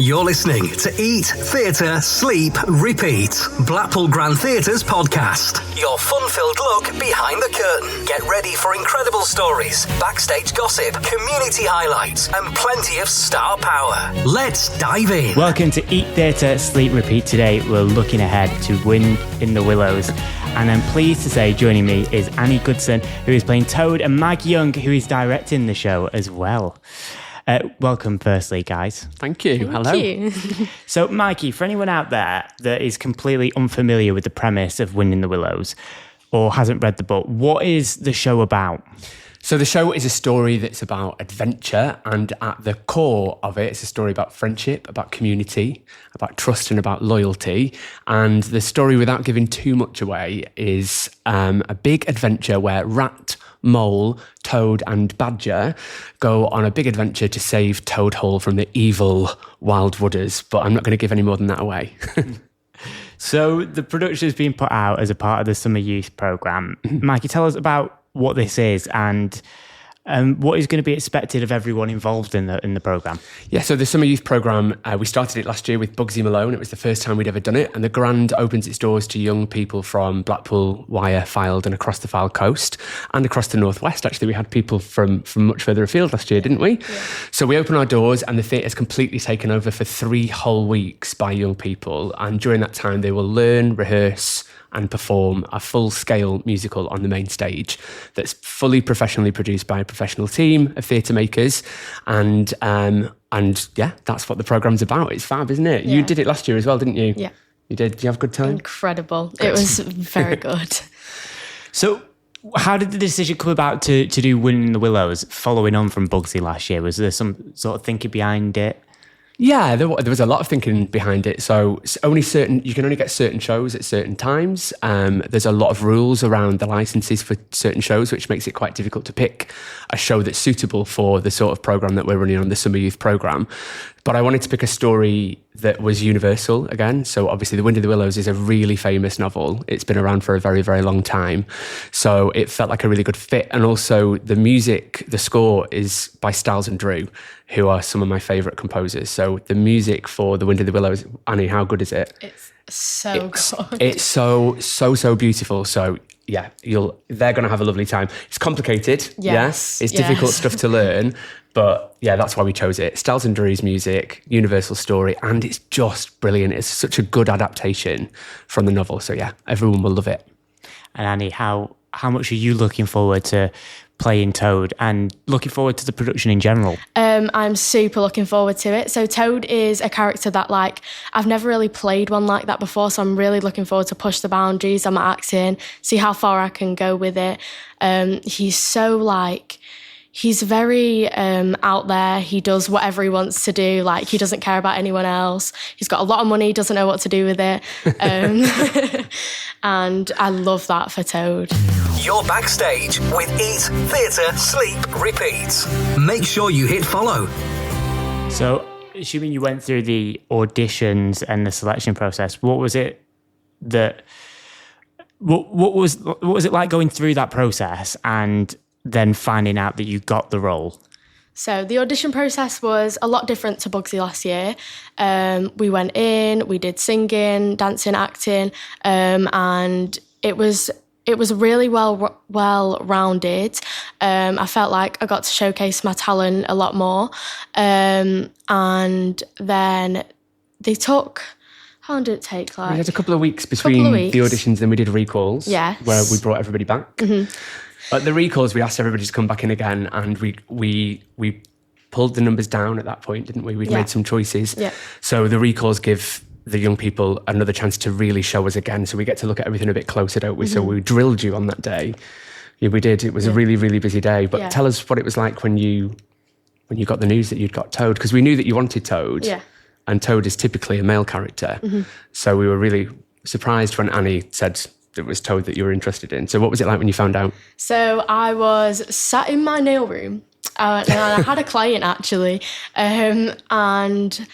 You're listening to Eat, Theatre, Sleep, Repeat, Blackpool Grand Theatre's podcast. Your fun-filled look behind the curtain. Get ready for incredible stories, backstage gossip, community highlights, and plenty of star power. Let's dive in. Welcome to Eat, Theatre, Sleep, Repeat. Today we're looking ahead to Wind In The Willows. And I'm pleased to say joining me is Annie Goodson, who is playing Toad, and Mykey Young, who is directing the show as well. Welcome, firstly, guys. Thank you. Hello. You. So, Mykey, for anyone out there that is completely unfamiliar with the premise of Wind in the Willows or hasn't read the book, what is the show about? So the show is a story that's about adventure, and at the core of it, it's a story about friendship, about community, about trust and about loyalty. And the story, without giving too much away, is a big adventure where Rat, Mole, Toad and Badger go on a big adventure to save Toad Hall from the evil Wild Wooders. But I'm not going to give any more than that away. So the production is being put out as a part of the Summer Youth Programme. Mykey, tell us about what this is and what is going to be expected of everyone involved in the programme. Yeah, so the Summer Youth Programme, we started it last year with Bugsy Malone. It was the first time we'd ever done it, and the Grand opens its doors to young people from Blackpool, Wyre, Fylde and across the Fylde coast and across the northwest. Actually, we had people from much further afield last year, didn't we? Yeah. So we open our doors and the theatre's completely taken over for 3 whole weeks by young people, and during that time they will learn, rehearse and perform a full-scale musical on the main stage that's fully professionally produced by a professional team of theatre makers. And yeah, that's what the programme's about. It's fab, isn't it? Yeah. You did it last year as well, didn't you? Yeah. You did? Did you have a good time? Incredible. Good. It was very good. So how did the decision come about to do Wind in the Willows, following on from Bugsy last year? Was there some sort of thinking behind it? Yeah, there was a lot of thinking behind it. So you can only get certain shows at certain times. There's a lot of rules around the licenses for certain shows, which makes it quite difficult to pick a show that's suitable for the sort of programme that we're running on the Summer Youth Programme. But I wanted to pick a story that was universal again. So obviously The Wind in the Willows is a really famous novel. It's been around for a very, very long time. So it felt like a really good fit. And also the music, the score is by Styles and Drew, who are some of my favourite composers. So the music for The Wind in the Willows, Annie, how good is it? It's so good. It's so beautiful. So yeah, they're going to have a lovely time. It's complicated. Yes. It's difficult stuff to learn. But yeah, that's why we chose it. Styles and Drew's music, universal story, and it's just brilliant. It's such a good adaptation from the novel. So yeah, everyone will love it. And Annie, how much are you looking forward to playing Toad and looking forward to the production in general? I'm super looking forward to it. So Toad is a character that I've never really played one like that before. So I'm really looking forward to push the boundaries on my acting, see how far I can go with it. He's so he's very out there. He does whatever he wants to do. He doesn't care about anyone else. He's got a lot of money, doesn't know what to do with it. And I love that for Toad. You're backstage with Eat, Theatre, Sleep, Repeat. Make sure you hit follow. So, assuming you went through the auditions and the selection process, what was it that... What was it like going through that process and then finding out that you got the role? So the audition process was a lot different to Bugsy last year. We went in, we did singing, dancing, acting, and it was really well rounded. I felt like I got to showcase my talent a lot more. And then they took... How long did it take? We had a couple of weeks between the auditions, then we did recalls, where we brought everybody back. Mm-hmm. At the recalls, we asked everybody to come back in again, and we pulled the numbers down at that point, didn't we? We'd made some choices. Yeah. So the recalls give the young people another chance to really show us again, so we get to look at everything a bit closer, don't we? Mm-hmm. So we drilled you on that day. Yeah, we did. It was a really, really busy day. But tell us what it was like when you got the news that you'd got Toad, because we knew that you wanted Toad. Yeah. And Toad is typically a male character. Mm-hmm. So we were really surprised when Annie said it was Toad that you were interested in. So what was it like when you found out? So I was sat in my nail room and I had a client actually. And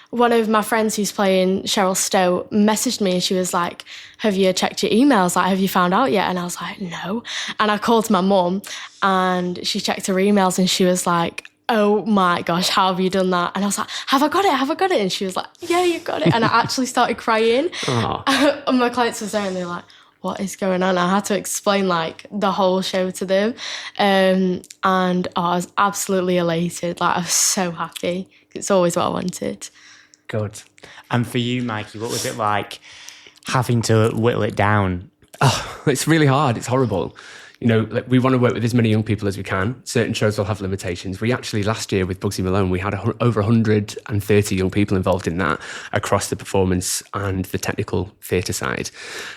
one of my friends who's playing Cheryl Stowe messaged me and she was like, have you checked your emails? Have you found out yet? And I was like, no. And I called my mum and she checked her emails and she was like, oh my gosh, how have you done that? And I was like, have I got it? And she was like, yeah, you got it. And I actually started crying. And my clients were there and they're like, what is going on? I had to explain like the whole show to them. And I was absolutely elated. Like, I was so happy. It's always what I wanted. Good. And for you, Mykey, what was it like having to whittle it down? Oh, it's really hard. It's horrible. You know, like, we want to work with as many young people as we can. Certain shows will have limitations. We actually, last year with Bugsy Malone, we had over 130 young people involved in that across the performance and the technical theatre side.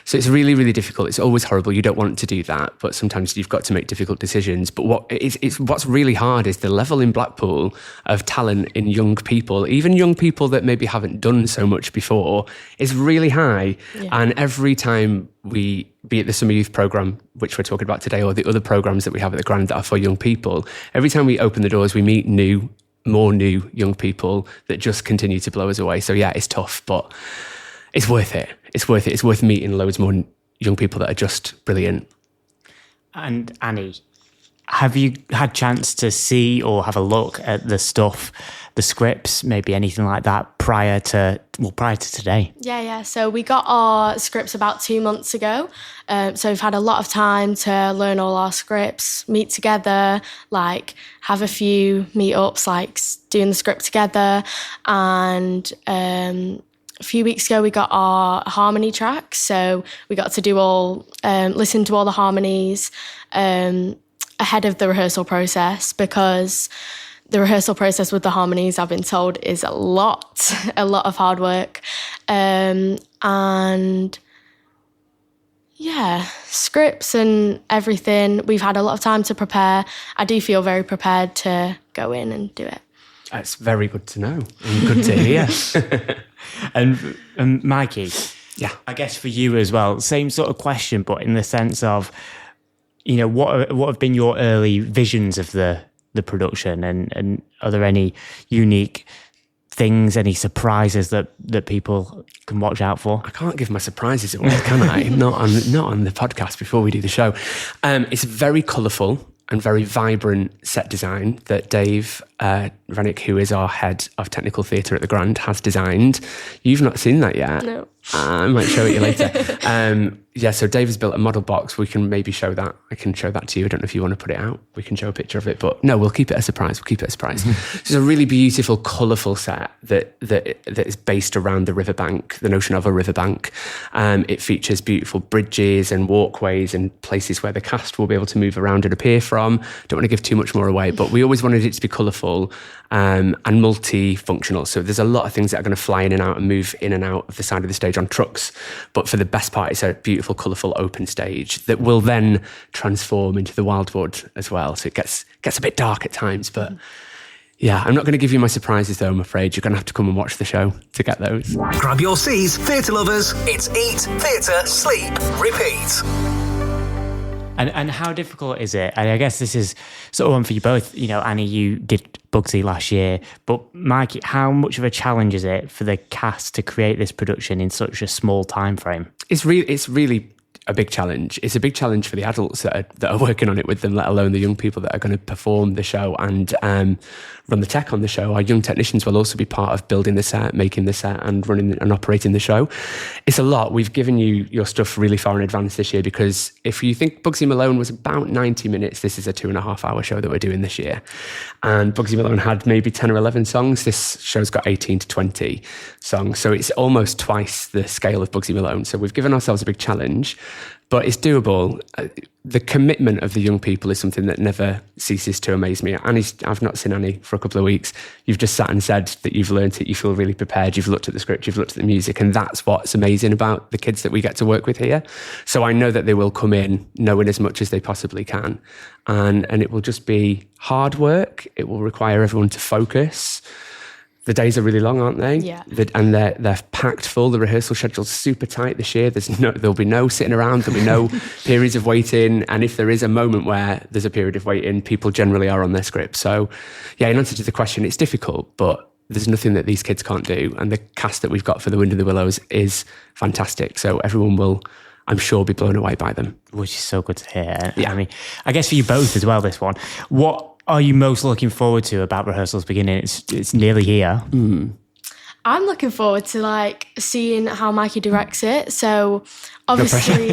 So it's really, really difficult. It's always horrible. You don't want to do that, but sometimes you've got to make difficult decisions. But what's really hard is the level in Blackpool of talent in young people, even young people that maybe haven't done so much before, is really high. Yeah. And every time we, be it the Summer Youth Programme, which we're talking about today, or the other programmes that we have at the Grand that are for young people, every time we open the doors, we meet more new young people that just continue to blow us away. So yeah, it's tough, but it's worth it. It's worth it. It's worth meeting loads more young people that are just brilliant. And Annie, have you had chance to see or have a look at the stuff, the scripts, maybe anything like that prior to today? Yeah. So we got our scripts about 2 months ago. So we've had a lot of time to learn all our scripts, meet together, like have a few meetups, like doing the script together. And a few weeks ago, we got our harmony track. So we got to listen to all the harmonies ahead of the rehearsal process, because the rehearsal process with the harmonies, I've been told, is a lot of hard work. And yeah, scripts and everything. We've had a lot of time to prepare. I do feel very prepared to go in and do it. That's very good to know and good to hear. And Mykey, yeah, I guess for you as well, same sort of question, but in the sense of, you know, what have been your early visions of the production, and are there any unique things, any surprises that people can watch out for? I can't give my surprises away, can I? Not on the podcast before we do the show. It's very colourful and very vibrant set design that Dave Rennick, who is our head of technical theatre at the Grand, has designed. You've not seen that yet? No. I might show it you later. Yeah, so Dave has built a model box. We can maybe show that. I can show that to you. I don't know if you want to put it out. We can show a picture of it. But no, we'll keep it a surprise. It's a really beautiful, colourful set that is based around the riverbank, the notion of a riverbank. It features beautiful bridges and walkways and places where the cast will be able to move around and appear from. Don't want to give too much more away, but we always wanted it to be colourful and multifunctional. So there's a lot of things that are going to fly in and out and move in and out of the side of the stage on trucks. But for the best part, it's a beautiful, colourful open stage that will then transform into the Wildwood as well. So it gets a bit dark at times, but yeah, I'm not going to give you my surprises though, I'm afraid. You're going to have to come and watch the show to get those. Grab your seats, theatre lovers. It's Eat, Theatre, Sleep, Repeat. And how difficult is it? And I guess this is sort of one for you both. You know, Annie, you did Bugsy last year, but Mykey, how much of a challenge is it for the cast to create this production in such a small time frame? It's really a big challenge. It's a big challenge for the adults that are working on it with them, let alone the young people that are going to perform the show and run the tech on the show. Our young technicians will also be part of building the set, making the set and running and operating the show. It's a lot. We've given you your stuff really far in advance this year, because if you think Bugsy Malone was about 90 minutes, this is a 2.5 hour show that we're doing this year. And Bugsy Malone had maybe 10 or 11 songs. This show's got 18 to 20 songs. So it's almost twice the scale of Bugsy Malone. So we've given ourselves a big challenge, but it's doable. The commitment of the young people is something that never ceases to amaze me. I've not seen Annie for a couple of weeks. You've just sat and said that you've learnt it, you feel really prepared, you've looked at the script, you've looked at the music, and that's what's amazing about the kids that we get to work with here. So I know that they will come in knowing as much as they possibly can. And it will just be hard work. It will require everyone to focus. The days are really long, aren't they? Yeah. And they're packed full. The rehearsal schedule's super tight this year. There'll be no sitting around. There'll be no periods of waiting. And if there is a moment where there's a period of waiting, people generally are on their script. So, yeah, in answer to the question, it's difficult, but there's nothing that these kids can't do. And the cast that we've got for the Wind In The Willows is fantastic. So everyone will, I'm sure, be blown away by them. Which is so good to hear. Yeah. I mean, I guess for you both as well, this one, what are you most looking forward to about rehearsals beginning? It's nearly here. I'm looking forward to like seeing how Mykey directs it. So obviously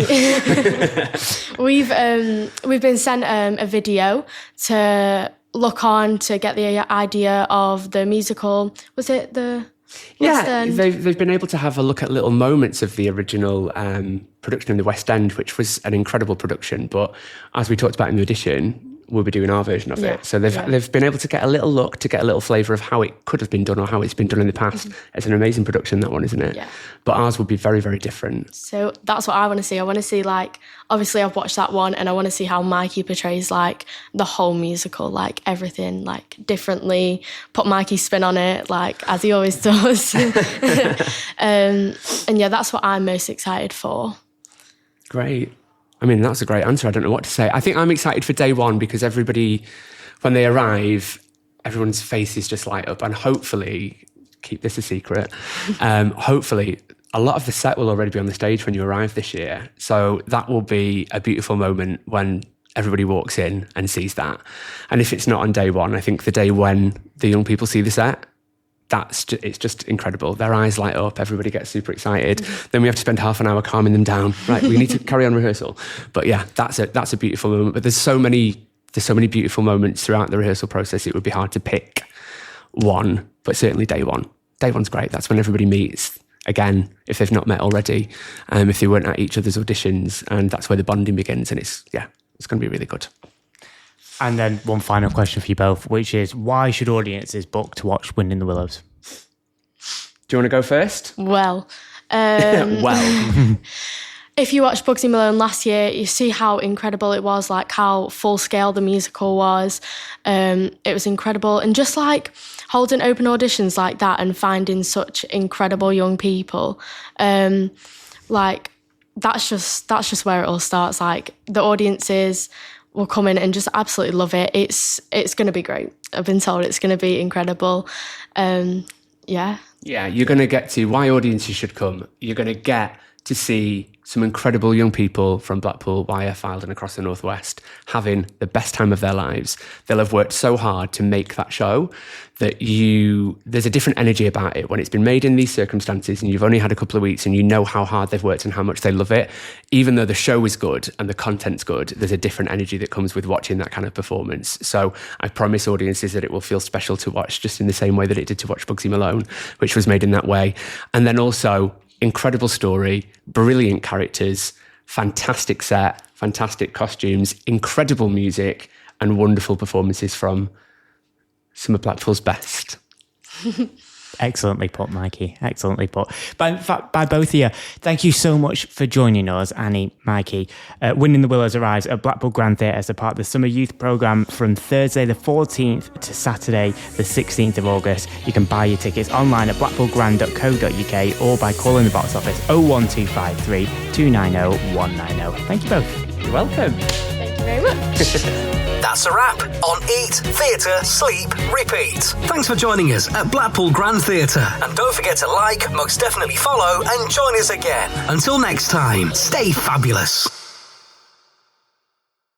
we've been sent a video to look on to get the idea of the musical. Was it the West End? They've been able to have a look at little moments of the original production in the West End, which was an incredible production. But as we talked about in the audition, we'll be doing our version of it. So they've been able to get a little look, to get a little flavour of how it could have been done or how it's been done in the past. It's an amazing production, that one, isn't it? Yeah. But ours will be very, very different. So that's what I want to see. I want to see, like, obviously I've watched that one and I want to see how Mykey portrays, like, the whole musical, like, everything, like, differently, put Mykey's spin on it, like, as he always does. And yeah, that's what I'm most excited for. Great. I mean, that's a great answer. I don't know what to say. I think I'm excited for day one because everybody, when they arrive, everyone's faces just light up. And hopefully, keep this a secret, hopefully a lot of the set will already be on the stage when you arrive this year. So that will be a beautiful moment when everybody walks in and sees that. And if it's not on day one, I think the day when the young people see the set, it's just incredible. Their eyes light up, everybody gets super excited. Then we have to spend half an hour calming them down. Right, we need to carry on rehearsal. But yeah, that's a beautiful moment. But there's so many beautiful moments throughout the rehearsal process. It would be hard to pick one, but certainly day one. Day one's great. That's when everybody meets again, if they've not met already, if they weren't at each other's auditions, and that's where the bonding begins. And it's going to be really good. And then one final question for you both, which is, why should audiences book to watch Wind in the Willows? Do you want to go first? Well, if you watched Bugsy Malone last year, you see how incredible it was, like how full scale the musical was. It was incredible. And just like holding open auditions like that and finding such incredible young people, like that's just where it all starts. Like the audiences will come in and just absolutely love it. It's going to be great. I've been told it's going to be incredible. Yeah, you're going to get to why audiences should come. You're going to get to see some incredible young people from Blackpool, Wyre, Fylde and across the Northwest having the best time of their lives. They'll have worked so hard to make that show that there's a different energy about it when it's been made in these circumstances and you've only had a couple of weeks and you know how hard they've worked and how much they love it. Even though the show is good and the content's good, there's a different energy that comes with watching that kind of performance. So I promise audiences that it will feel special to watch, just in the same way that it did to watch Bugsy Malone, which was made in that way. And then also, incredible story, brilliant characters, fantastic set, fantastic costumes, incredible music, and wonderful performances from some of Blackpool's best. Excellently put, Mykey. Excellently put. By both of you, thank you so much for joining us, Annie, Mykey. Wind in the Willows arrives at Blackpool Grand Theatre as a part of the Summer Youth Programme from Thursday the 14th to Saturday the 16th of August. You can buy your tickets online at blackpoolgrand.co.uk or by calling the box office 01253 290 190. Thank you both. You're welcome. Thank you very much. That's a wrap on Eat, Theatre, Sleep, Repeat. Thanks for joining us at Blackpool Grand Theatre. And don't forget to like, most definitely follow, and join us again. Until next time, stay fabulous.